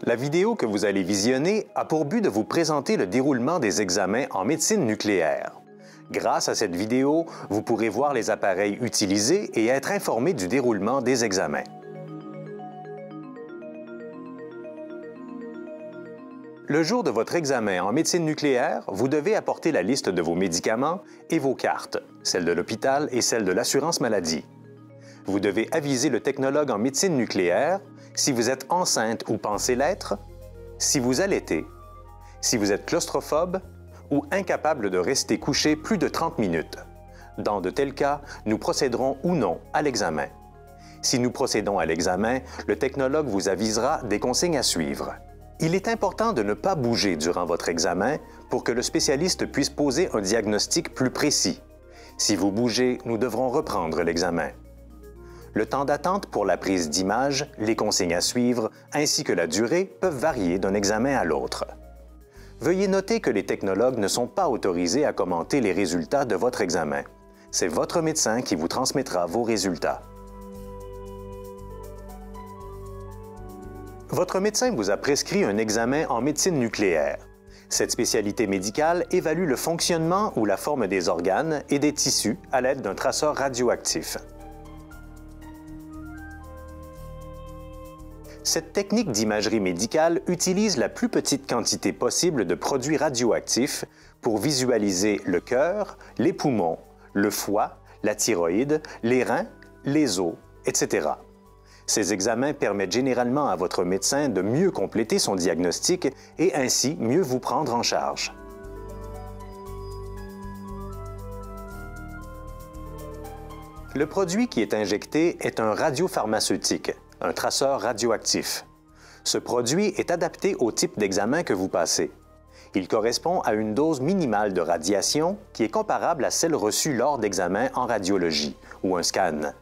La vidéo que vous allez visionner a pour but de vous présenter le déroulement des examens en médecine nucléaire. Grâce à cette vidéo, vous pourrez voir les appareils utilisés et être informé du déroulement des examens. Le jour de votre examen en médecine nucléaire, vous devez apporter la liste de vos médicaments et vos cartes, celles de l'hôpital et celles de l'assurance maladie. Vous devez aviser le technologue en médecine nucléaire si vous êtes enceinte ou pensez l'être, si vous allaitez, si vous êtes claustrophobe ou incapable de rester couché plus de 30 minutes. Dans de tels cas, nous procéderons ou non à l'examen. Si nous procédons à l'examen, le technologue vous avisera des consignes à suivre. Il est important de ne pas bouger durant votre examen pour que le spécialiste puisse poser un diagnostic plus précis. Si vous bougez, nous devrons reprendre l'examen. Le temps d'attente pour la prise d'image, les consignes à suivre, ainsi que la durée peuvent varier d'un examen à l'autre. Veuillez noter que les technologues ne sont pas autorisés à commenter les résultats de votre examen. C'est votre médecin qui vous transmettra vos résultats. Votre médecin vous a prescrit un examen en médecine nucléaire. Cette spécialité médicale évalue le fonctionnement ou la forme des organes et des tissus à l'aide d'un traceur radioactif. Cette technique d'imagerie médicale utilise la plus petite quantité possible de produits radioactifs pour visualiser le cœur, les poumons, le foie, la thyroïde, les reins, les os, etc. Ces examens permettent généralement à votre médecin de mieux compléter son diagnostic et ainsi mieux vous prendre en charge. Le produit qui est injecté est un radiopharmaceutique, un traceur radioactif. Ce produit est adapté au type d'examen que vous passez. Il correspond à une dose minimale de radiation qui est comparable à celle reçue lors d'examens en radiologie ou un scan.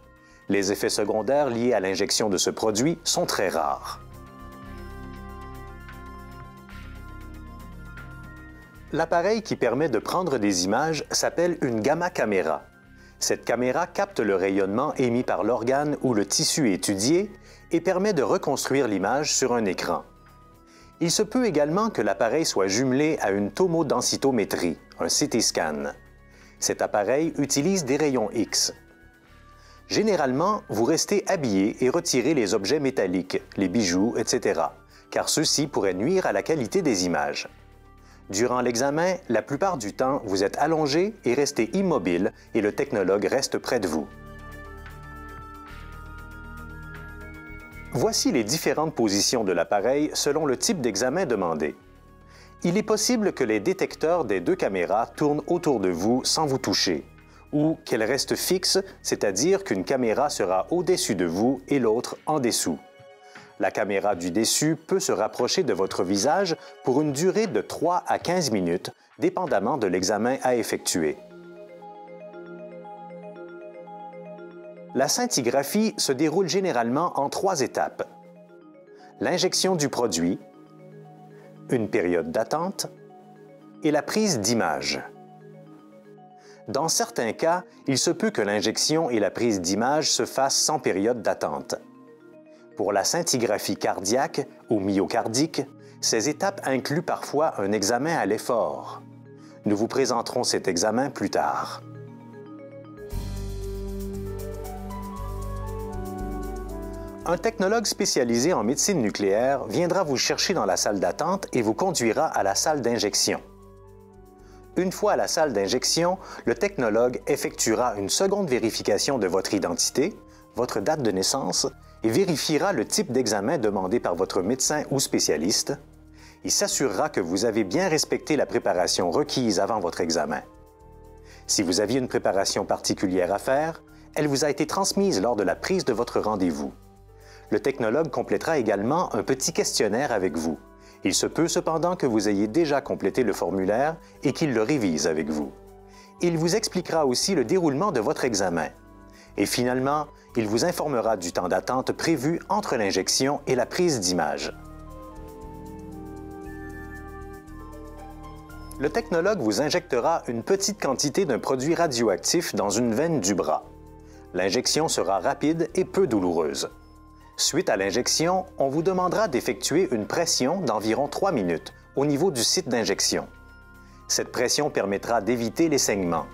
Les effets secondaires liés à l'injection de ce produit sont très rares. L'appareil qui permet de prendre des images s'appelle une gamma caméra. Cette caméra capte le rayonnement émis par l'organe ou le tissu étudié et permet de reconstruire l'image sur un écran. Il se peut également que l'appareil soit jumelé à une tomodensitométrie, un CT scan. Cet appareil utilise des rayons X. Généralement, vous restez habillé et retirez les objets métalliques, les bijoux, etc., car ceux-ci pourraient nuire à la qualité des images. Durant l'examen, la plupart du temps, vous êtes allongé et restez immobile et le technologue reste près de vous. Voici les différentes positions de l'appareil selon le type d'examen demandé. Il est possible que les détecteurs des deux caméras tournent autour de vous sans vous toucher, ou qu'elles restent fixes, c'est-à-dire qu'une caméra sera au-dessus de vous et l'autre en dessous. La caméra du dessus peut se rapprocher de votre visage pour une durée de 3 à 15 minutes, dépendamment de l'examen à effectuer. La scintigraphie se déroule généralement en 3 étapes. L'injection du produit, une période d'attente et la prise d'image. Dans certains cas, il se peut que l'injection et la prise d'image se fassent sans période d'attente. Pour la scintigraphie cardiaque ou myocardique, ces étapes incluent parfois un examen à l'effort. Nous vous présenterons cet examen plus tard. Un technologue spécialisé en médecine nucléaire viendra vous chercher dans la salle d'attente et vous conduira à la salle d'injection. Une fois à la salle d'injection, le technologue effectuera une seconde vérification de votre identité, votre date de naissance et vérifiera le type d'examen demandé par votre médecin ou spécialiste. Il s'assurera que vous avez bien respecté la préparation requise avant votre examen. Si vous aviez une préparation particulière à faire, elle vous a été transmise lors de la prise de votre rendez-vous. Le technologue complétera également un petit questionnaire avec vous. Il se peut cependant que vous ayez déjà complété le formulaire et qu'il le révise avec vous. Il vous expliquera aussi le déroulement de votre examen. Et finalement, il vous informera du temps d'attente prévu entre l'injection et la prise d'image. Le technologue vous injectera une petite quantité d'un produit radioactif dans une veine du bras. L'injection sera rapide et peu douloureuse. Suite à l'injection, on vous demandera d'effectuer une pression d'environ 3 minutes au niveau du site d'injection. Cette pression permettra d'éviter les saignements.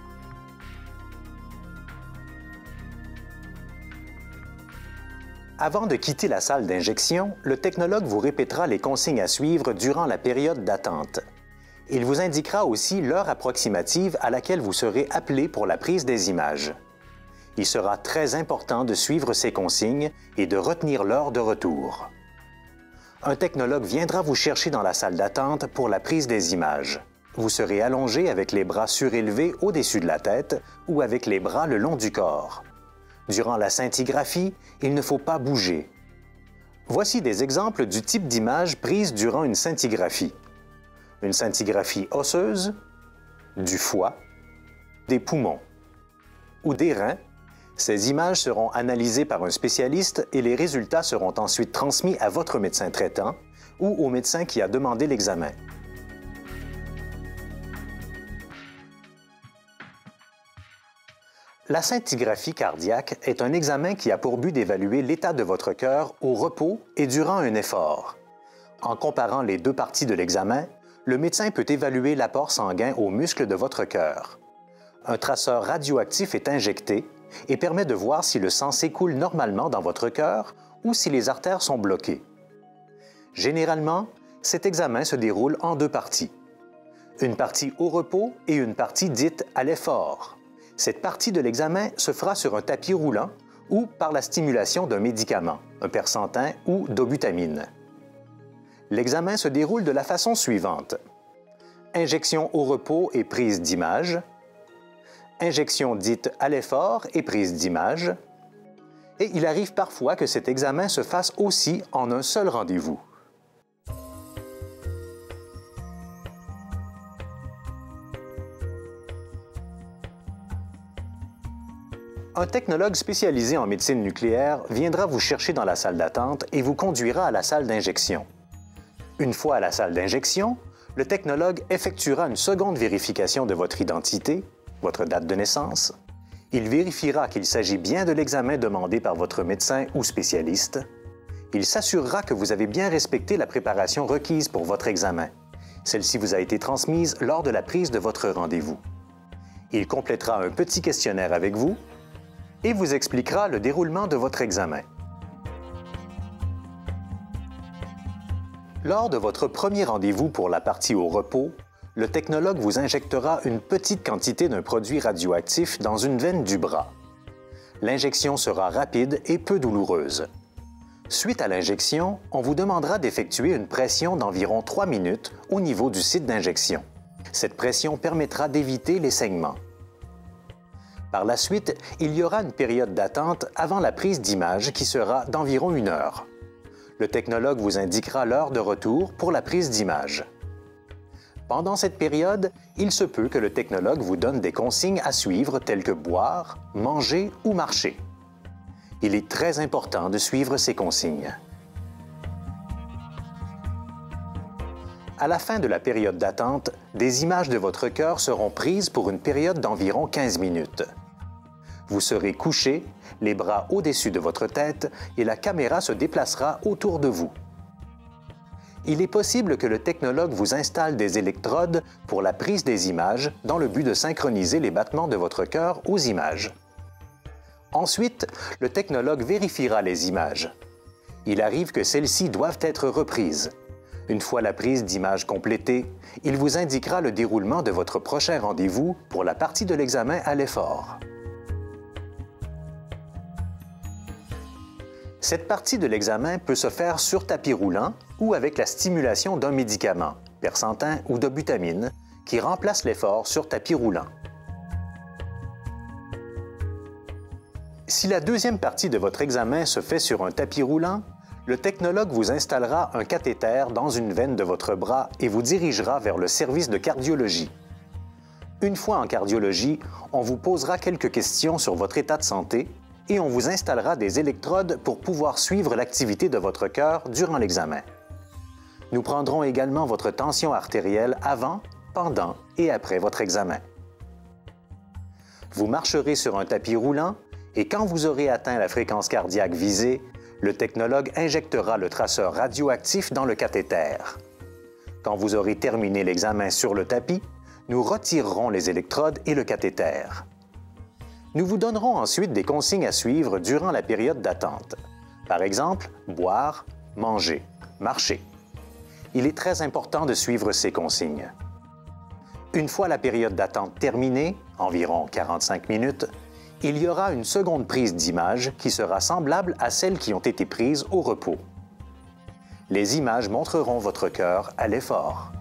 Avant de quitter la salle d'injection, le technologue vous répétera les consignes à suivre durant la période d'attente. Il vous indiquera aussi l'heure approximative à laquelle vous serez appelé pour la prise des images. Il sera très important de suivre ces consignes et de retenir l'heure de retour. Un technologue viendra vous chercher dans la salle d'attente pour la prise des images. Vous serez allongé avec les bras surélevés au-dessus de la tête ou avec les bras le long du corps. Durant la scintigraphie, il ne faut pas bouger. Voici des exemples du type d'image prise durant une scintigraphie. Une scintigraphie osseuse, du foie, des poumons ou des reins. Ces images seront analysées par un spécialiste et les résultats seront ensuite transmis à votre médecin traitant ou au médecin qui a demandé l'examen. La scintigraphie cardiaque est un examen qui a pour but d'évaluer l'état de votre cœur au repos et durant un effort. En comparant les deux parties de l'examen, le médecin peut évaluer l'apport sanguin aux muscles de votre cœur. Un traceur radioactif est injecté et permet de voir si le sang s'écoule normalement dans votre cœur ou si les artères sont bloquées. Généralement, cet examen se déroule en deux parties. Une partie au repos et une partie dite à l'effort. Cette partie de l'examen se fera sur un tapis roulant ou par la stimulation d'un médicament, un persantin ou dobutamine. L'examen se déroule de la façon suivante. Injection au repos et prise d'image. Injection dite à l'effort et prise d'image. Et il arrive parfois que cet examen se fasse aussi en un seul rendez-vous. Un technologue spécialisé en médecine nucléaire viendra vous chercher dans la salle d'attente et vous conduira à la salle d'injection. Une fois à la salle d'injection, le technologue effectuera une seconde vérification de votre identité, votre date de naissance. Il vérifiera qu'il s'agit bien de l'examen demandé par votre médecin ou spécialiste. Il s'assurera que vous avez bien respecté la préparation requise pour votre examen. Celle-ci vous a été transmise lors de la prise de votre rendez-vous. Il complétera un petit questionnaire avec vous et vous expliquera le déroulement de votre examen. Lors de votre premier rendez-vous pour la partie au repos, le technologue vous injectera une petite quantité d'un produit radioactif dans une veine du bras. L'injection sera rapide et peu douloureuse. Suite à l'injection, on vous demandera d'effectuer une pression d'environ 3 minutes au niveau du site d'injection. Cette pression permettra d'éviter les saignements. Par la suite, il y aura une période d'attente avant la prise d'image qui sera d'environ 1 heure. Le technologue vous indiquera l'heure de retour pour la prise d'image. Pendant cette période, il se peut que le technologue vous donne des consignes à suivre telles que boire, manger ou marcher. Il est très important de suivre ces consignes. À la fin de la période d'attente, des images de votre cœur seront prises pour une période d'environ 15 minutes. Vous serez couché, les bras au-dessus de votre tête et la caméra se déplacera autour de vous. Il est possible que le technologue vous installe des électrodes pour la prise des images dans le but de synchroniser les battements de votre cœur aux images. Ensuite, le technologue vérifiera les images. Il arrive que celles-ci doivent être reprises. Une fois la prise d'image complétée, il vous indiquera le déroulement de votre prochain rendez-vous pour la partie de l'examen à l'effort. Cette partie de l'examen peut se faire sur tapis roulant ou avec la stimulation d'un médicament, persantin ou dobutamine, qui remplace l'effort sur tapis roulant. Si la deuxième partie de votre examen se fait sur un tapis roulant, le technologue vous installera un cathéter dans une veine de votre bras et vous dirigera vers le service de cardiologie. Une fois en cardiologie, on vous posera quelques questions sur votre état de santé et on vous installera des électrodes pour pouvoir suivre l'activité de votre cœur durant l'examen. Nous prendrons également votre tension artérielle avant, pendant et après votre examen. Vous marcherez sur un tapis roulant et quand vous aurez atteint la fréquence cardiaque visée, Le technologue injectera le traceur radioactif dans le cathéter. Quand vous aurez terminé l'examen sur le tapis, nous retirerons les électrodes et le cathéter. Nous vous donnerons ensuite des consignes à suivre durant la période d'attente. Par exemple, boire, manger, marcher. Il est très important de suivre ces consignes. Une fois la période d'attente terminée, environ 45 minutes, il y aura une seconde prise d'image qui sera semblable à celles qui ont été prises au repos. Les images montreront votre cœur à l'effort.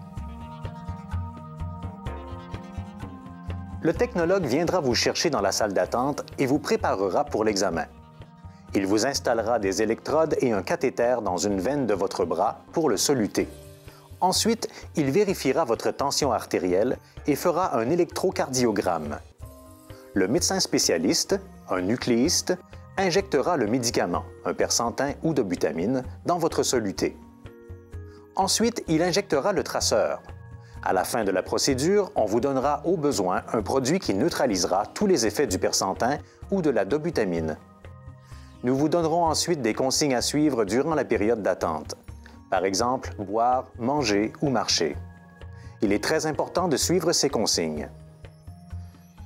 Le technologue viendra vous chercher dans la salle d'attente et vous préparera pour l'examen. Il vous installera des électrodes et un cathéter dans une veine de votre bras pour le soluter. Ensuite, il vérifiera votre tension artérielle et fera un électrocardiogramme. Le médecin spécialiste, un nucléiste, injectera le médicament, un persantin ou dobutamine, dans votre soluté. Ensuite, il injectera le traceur. À la fin de la procédure, on vous donnera au besoin un produit qui neutralisera tous les effets du persantin ou de la dobutamine. Nous vous donnerons ensuite des consignes à suivre durant la période d'attente. Par exemple, boire, manger ou marcher. Il est très important de suivre ces consignes.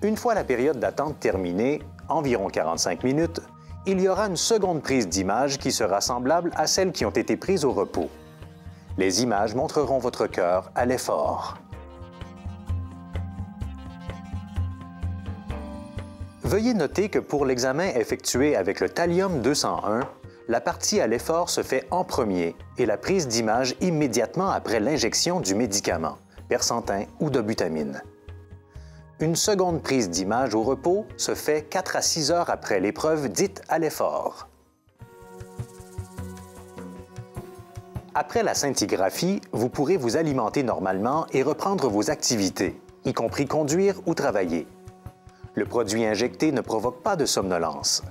Une fois la période d'attente terminée, environ 45 minutes, il y aura une seconde prise d'image qui sera semblable à celles qui ont été prises au repos. Les images montreront votre cœur à l'effort. Veuillez noter que pour l'examen effectué avec le thallium-201, la partie à l'effort se fait en premier et la prise d'image immédiatement après l'injection du médicament, persantin ou dobutamine. Une seconde prise d'image au repos se fait 4 à 6 heures après l'épreuve dite à l'effort. Après la scintigraphie, vous pourrez vous alimenter normalement et reprendre vos activités, y compris conduire ou travailler. Le produit injecté ne provoque pas de somnolence.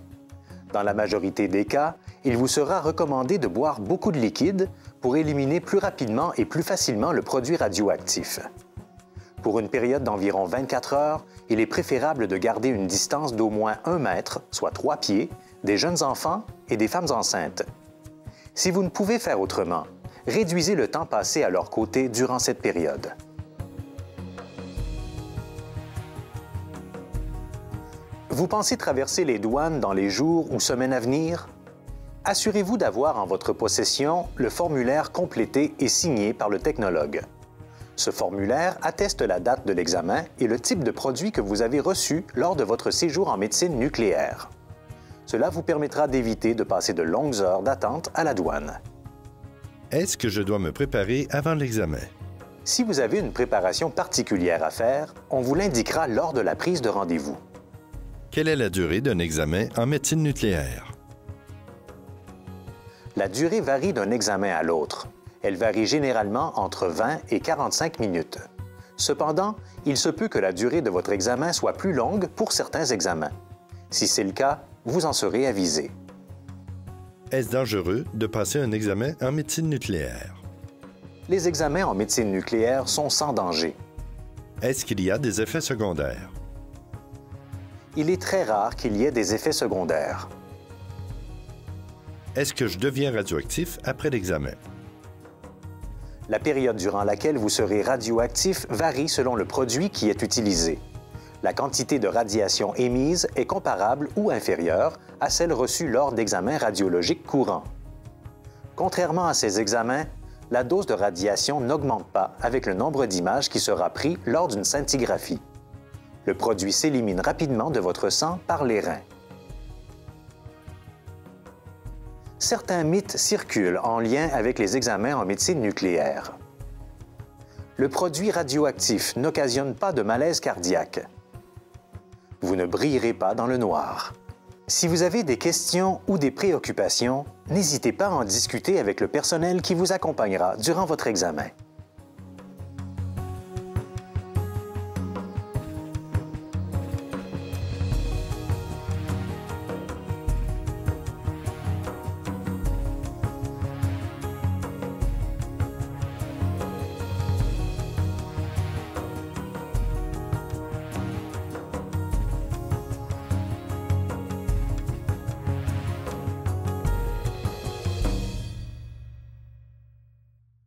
Dans la majorité des cas, il vous sera recommandé de boire beaucoup de liquide pour éliminer plus rapidement et plus facilement le produit radioactif. Pour une période d'environ 24 heures, il est préférable de garder une distance d'au moins 1 mètre, soit 3 pieds, des jeunes enfants et des femmes enceintes. Si vous ne pouvez faire autrement, réduisez le temps passé à leur côté durant cette période. Vous pensez traverser les douanes dans les jours ou semaines à venir? Assurez-vous d'avoir en votre possession le formulaire complété et signé par le technologue. Ce formulaire atteste la date de l'examen et le type de produit que vous avez reçu lors de votre séjour en médecine nucléaire. Cela vous permettra d'éviter de passer de longues heures d'attente à la douane. Est-ce que je dois me préparer avant l'examen? Si vous avez une préparation particulière à faire, on vous l'indiquera lors de la prise de rendez-vous. Quelle est la durée d'un examen en médecine nucléaire? La durée varie d'un examen à l'autre. Elle varie généralement entre 20 et 45 minutes. Cependant, il se peut que la durée de votre examen soit plus longue pour certains examens. Si c'est le cas, vous en serez avisé. Est-ce dangereux de passer un examen en médecine nucléaire? Les examens en médecine nucléaire sont sans danger. Est-ce qu'il y a des effets secondaires? Il est très rare qu'il y ait des effets secondaires. Est-ce que je deviens radioactif après l'examen? La période durant laquelle vous serez radioactif varie selon le produit qui est utilisé. La quantité de radiation émise est comparable ou inférieure à celle reçue lors d'examens radiologiques courants. Contrairement à ces examens, la dose de radiation n'augmente pas avec le nombre d'images qui sera pris lors d'une scintigraphie. Le produit s'élimine rapidement de votre sang par les reins. Certains mythes circulent en lien avec les examens en médecine nucléaire. Le produit radioactif n'occasionne pas de malaise cardiaque. Vous ne brillerez pas dans le noir. Si vous avez des questions ou des préoccupations, n'hésitez pas à en discuter avec le personnel qui vous accompagnera durant votre examen.